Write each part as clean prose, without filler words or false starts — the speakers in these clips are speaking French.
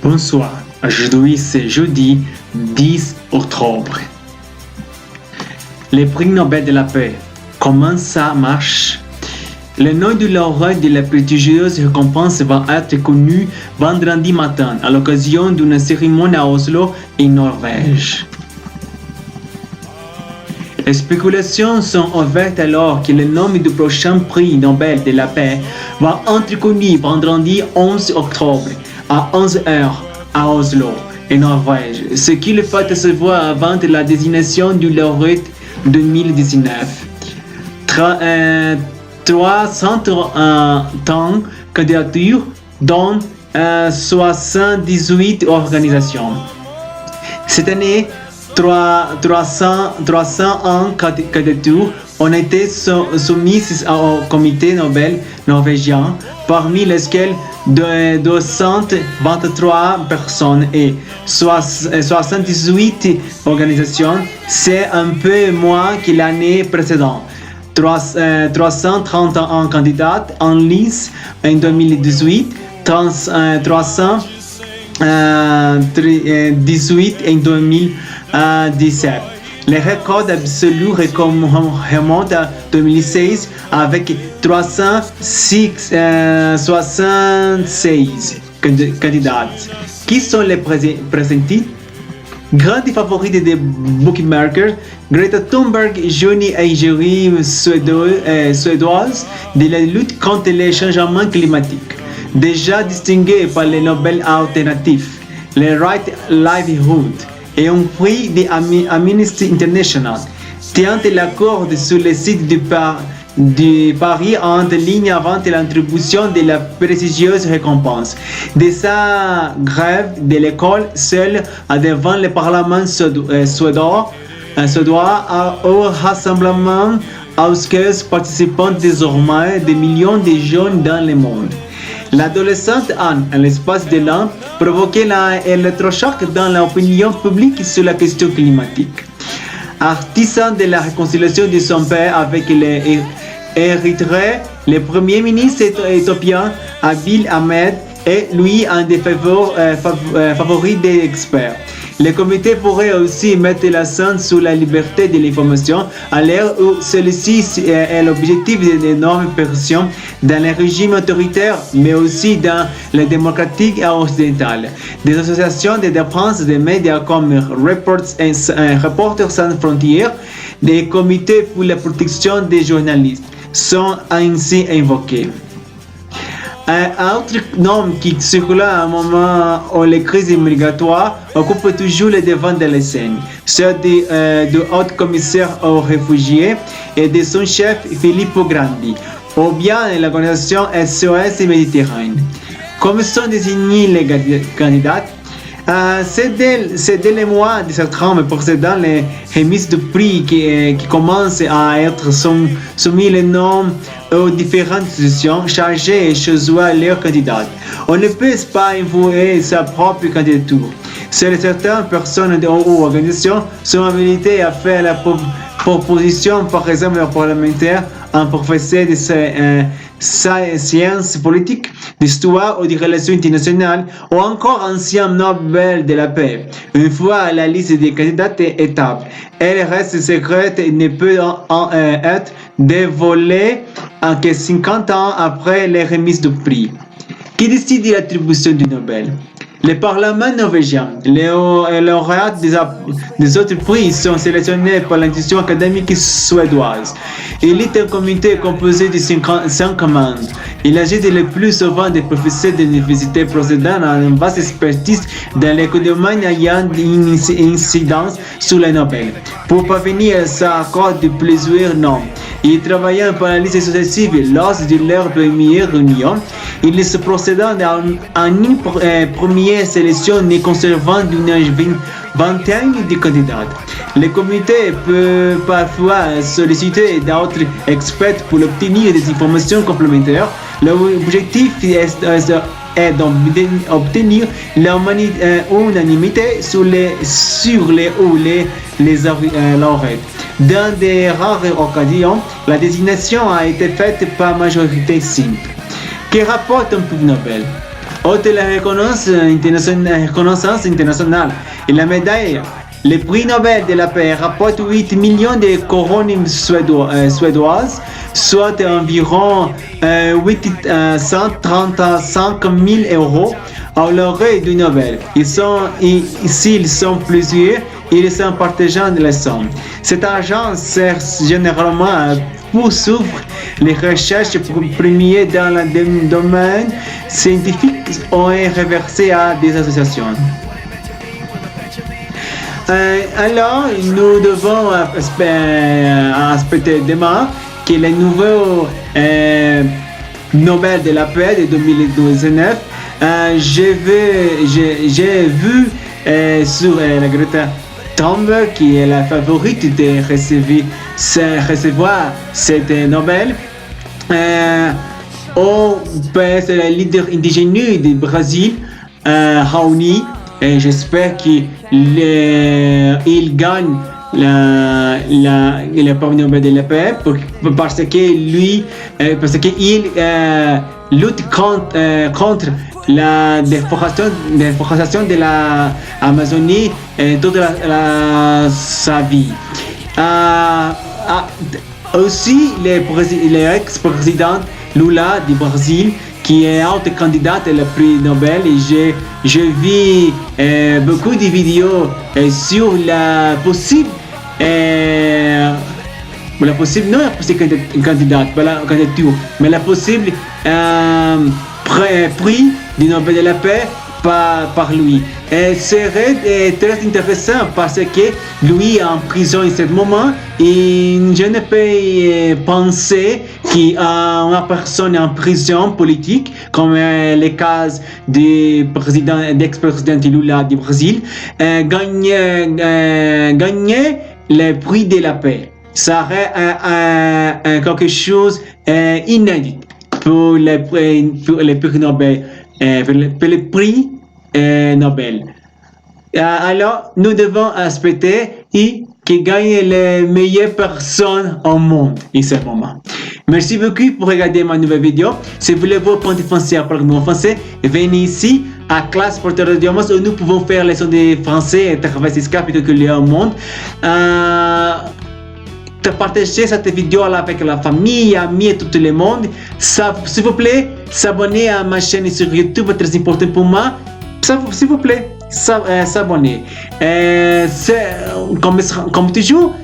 Bonsoir, aujourd'hui c'est jeudi 10 octobre. Les prix Nobel de la paix, comment ça marche? Le nom du lauréat de la prestigieuse récompense va être connu vendredi matin à l'occasion d'une cérémonie à Oslo, en Norvège. Les spéculations sont ouvertes alors que le nom du prochain prix Nobel de la paix va être connu vendredi 11 octobre à 11h à Oslo, en Norvège, ce qui le fait se voir avant la désignation du lauréat 2019. 330 candidatures, dont 78 organisations. Cette année, 301 candidatures ont été soumises au comité Nobel norvégien, parmi lesquelles 223 personnes et 78 organisations. C'est un peu moins que l'année précédente. 331 candidats en lice en 2018, 318 en 2017. Le record absolu remonte à 2016 avec 376 candidats. Qui sont les présentés? Grande favorite des bookmakers, Greta Thunberg, jeune égérie suédoise de la lutte contre les changements climatiques, déjà distinguée par les Nobel alternatifs, les Right Livelihood et un prix de Amnesty International, tient l'accord sur le site du Paris en ligne avant l'attribution de la prestigieuse récompense. De sa grève de l'école, seule devant le Parlement suédois au rassemblement auquel participent désormais des millions de jeunes dans le monde. L'adolescente Anne, en l'espace de l'an, provoquait l'électrochoc dans l'opinion publique sur la question climatique. Artisan de la réconciliation de son père avec les Érythréens, le premier ministre éthiopien Abiy Ahmed est lui un des favoris des experts. Le comité pourrait aussi mettre l'accent sur la liberté de l'information à l'ère où celle-ci est l'objectif d'énormes pressions dans les régimes autoritaires, mais aussi dans les démocratiques occidentales. Des associations de défense des médias comme Reporters sans frontières, des comités pour la protection des journalistes sont ainsi invoqués. Un autre nom qui circule à un moment où les crises migratoires occupent toujours le devant de la scène, celle du haut commissaire aux réfugiés et de son chef Filippo Grandi, ou bien l'organisation SOS Méditerranée. Comme sont désignés les candidats? C'est dès les mois de septembre précédant les remises de prix qui commencent à être soumis les noms aux différentes institutions chargées et choisir leurs candidats. On ne peut pas envoyer sa propre candidature. Seules certaines personnes ou organisations sont habilitées à faire la proposition, par exemple un parlementaire, un professeur de sciences politiques, d'histoire ou de relations internationales, ou encore ancien Nobel de la paix. Une fois la liste des candidats est établie, elle reste secrète et ne peut être dévoilée que 50 ans après les remises de prix. Qui décide de l'attribution du Nobel? Le Parlement norvégien, les lauréats des autres prix sont sélectionnés par l'institution académique suédoise. Il est un comité composé de 5 membres. Il agit le plus souvent des professeurs d'université procédant à une vaste expertise dans l'économie ayant une incidence sur le Nobel. Pour parvenir à cet accord de plusieurs noms, ils travaillent par la liste successive lors de leur première réunion. Ils se procédant à une première sélection ne conservant d'une vingtaine de candidats. Le comité peut parfois solliciter d'autres experts pour obtenir des informations complémentaires. L'objectif est d'obtenir l'unanimité sur les lauréats. Dans de rares occasions, la désignation a été faite par majorité simple. Que rapporte un prix Nobel? haute la reconnaissance internationale. Et la médaille, le prix Nobel de la paix rapporte 8 millions de couronnes suédoises, soit environ 835 000 euros au lauréat du Nobel. S'ils sont plusieurs, ils sont partageants de la somme. Cet argent sert généralement à poursuivre les recherches premières dans le domaine scientifique ou est reversé à des associations. Alors, nous devons espérer demain que le nouveau Nobel de la paix de 2019, j'ai vu sur la Greta Thunberg, qui est la favorite de recevoir cette Nobel, au pays le leader indigène du Brésil, réuni. Et j'espère qu'il gagne le prix Nobel de la paix parce qu'il lutte contre la déforestation de l'Amazonie toute sa vie. Aussi, l'ex-président Lula du Brésil, qui est autre candidate au prix Nobel, et j'ai vu beaucoup de vidéos sur la possible candidature, mais la possible prix du Nobel de la paix par lui. Et serait très intéressant parce que lui est en prison en ce moment et je ne peux penser qu'une personne en prison politique, comme le cas du d'ex-président Lula du Brésil, gagner le prix de la paix. Ça serait quelque chose inédit pour le prix Nobel. Pour le prix Nobel. Alors, nous devons espérer qu'il gagne les meilleures personnes au monde en ce moment. Merci beaucoup pour regarder ma nouvelle vidéo. Si vous voulez apprendre français à parler français, venez ici à Classe Porteur d'Idiomas où nous pouvons faire les leçons de français et travailler Skype et calculer au monde. Partager cette vidéo avec la famille, amis et tout le monde. S'il vous plaît, s'abonner à ma chaîne sur YouTube, c'est très important pour moi. S'il vous plaît, s'abonner. Comme toujours,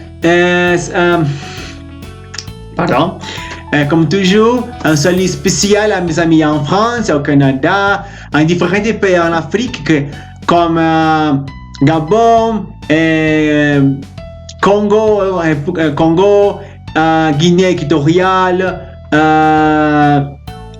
comme toujours, un salut spécial à mes amis en France, au Canada, en différents pays en Afrique, comme Gabon, Congo, Guinée équatoriale,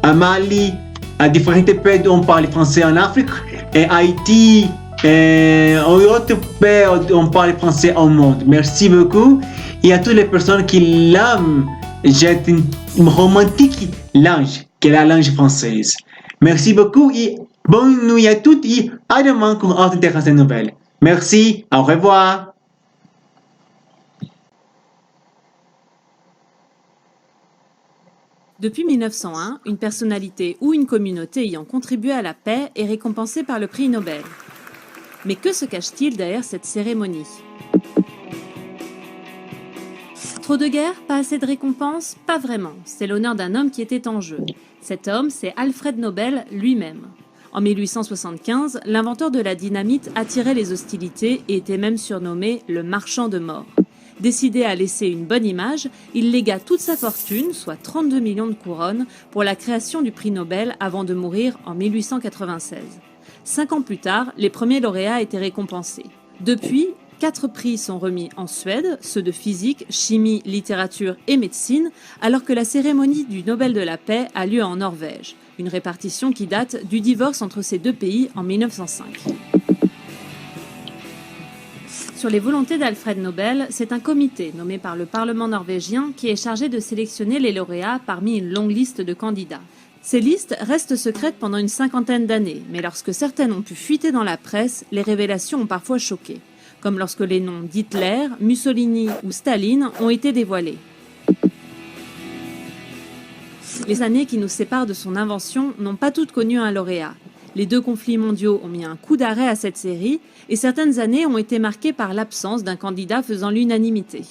Mali, à différents pays où on parle français en Afrique, et Haïti, et autres pays où on parle français au monde. Merci beaucoup. Et à toutes les personnes qui l'aiment, j'ai une romantique langue, qui est la langue française. Merci beaucoup et bonne nuit à toutes et à demain pour une autre intéressante nouvelle. Merci, au revoir. Depuis 1901, une personnalité ou une communauté ayant contribué à la paix est récompensée par le prix Nobel. Mais que se cache-t-il derrière cette cérémonie? Trop de guerre, pas assez de récompenses? Pas vraiment, c'est l'honneur d'un homme qui était en jeu. Cet homme, c'est Alfred Nobel lui-même. En 1875, l'inventeur de la dynamite attirait les hostilités et était même surnommé le marchand de mort. Décidé à laisser une bonne image, il légua toute sa fortune, soit 32 millions de couronnes, pour la création du prix Nobel avant de mourir en 1896. 5 ans plus tard, les premiers lauréats étaient récompensés. Depuis, 4 prix sont remis en Suède, ceux de physique, chimie, littérature et médecine, alors que la cérémonie du Nobel de la paix a lieu en Norvège, une répartition qui date du divorce entre ces deux pays en 1905. Sur les volontés d'Alfred Nobel, c'est un comité nommé par le Parlement norvégien qui est chargé de sélectionner les lauréats parmi une longue liste de candidats. Ces listes restent secrètes pendant une cinquantaine d'années, mais lorsque certaines ont pu fuiter dans la presse, les révélations ont parfois choqué, comme lorsque les noms d'Hitler, Mussolini ou Staline ont été dévoilés. Les années qui nous séparent de son invention n'ont pas toutes connu un lauréat. Les deux conflits mondiaux ont mis un coup d'arrêt à cette série et certaines années ont été marquées par l'absence d'un candidat faisant l'unanimité.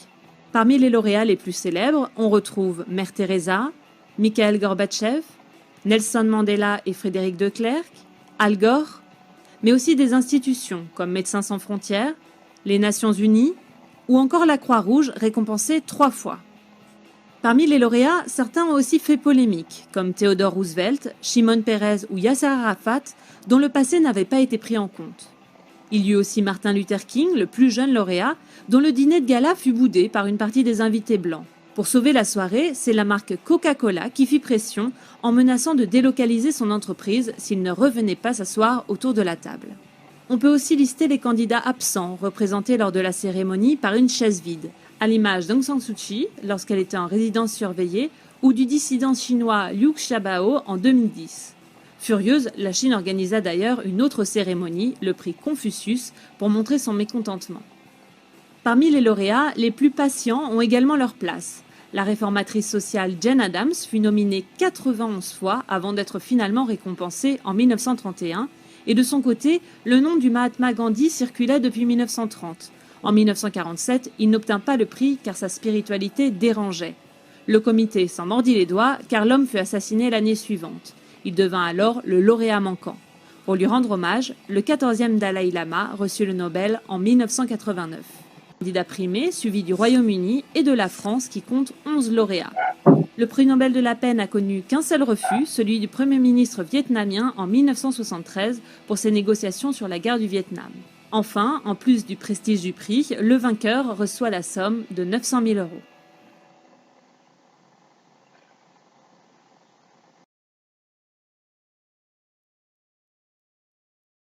Parmi les lauréats les plus célèbres, on retrouve Mère Teresa, Mikhail Gorbatchev, Nelson Mandela et Frédéric de Klerk, Al Gore, mais aussi des institutions comme Médecins sans frontières, les Nations Unies ou encore la Croix-Rouge récompensée 3 fois. Parmi les lauréats, certains ont aussi fait polémique, comme Theodore Roosevelt, Shimon Peres ou Yasser Arafat, dont le passé n'avait pas été pris en compte. Il y eut aussi Martin Luther King, le plus jeune lauréat, dont le dîner de gala fut boudé par une partie des invités blancs. Pour sauver la soirée, c'est la marque Coca-Cola qui fit pression en menaçant de délocaliser son entreprise s'il ne revenait pas s'asseoir autour de la table. On peut aussi lister les candidats absents, représentés lors de la cérémonie par une chaise vide, à l'image d'Aung San Suu Kyi lorsqu'elle était en résidence surveillée ou du dissident chinois Liu Xiaobao en 2010. Furieuse, la Chine organisa d'ailleurs une autre cérémonie, le prix Confucius, pour montrer son mécontentement. Parmi les lauréats, les plus patients ont également leur place. La réformatrice sociale Jane Addams fut nominée 91 fois avant d'être finalement récompensée en 1931, et de son côté, le nom du Mahatma Gandhi circulait depuis 1930. En 1947, il n'obtint pas le prix car sa spiritualité dérangeait. Le comité s'en mordit les doigts car l'homme fut assassiné l'année suivante. Il devint alors le lauréat manquant. Pour lui rendre hommage, le 14e Dalai Lama reçut le Nobel en 1989. Candidat primé, suivi du Royaume-Uni et de la France qui compte 11 lauréats. Le prix Nobel de la paix n'a connu qu'un seul refus, celui du Premier ministre vietnamien en 1973 pour ses négociations sur la guerre du Vietnam. Enfin, en plus du prestige du prix, le vainqueur reçoit la somme de 900 000 €.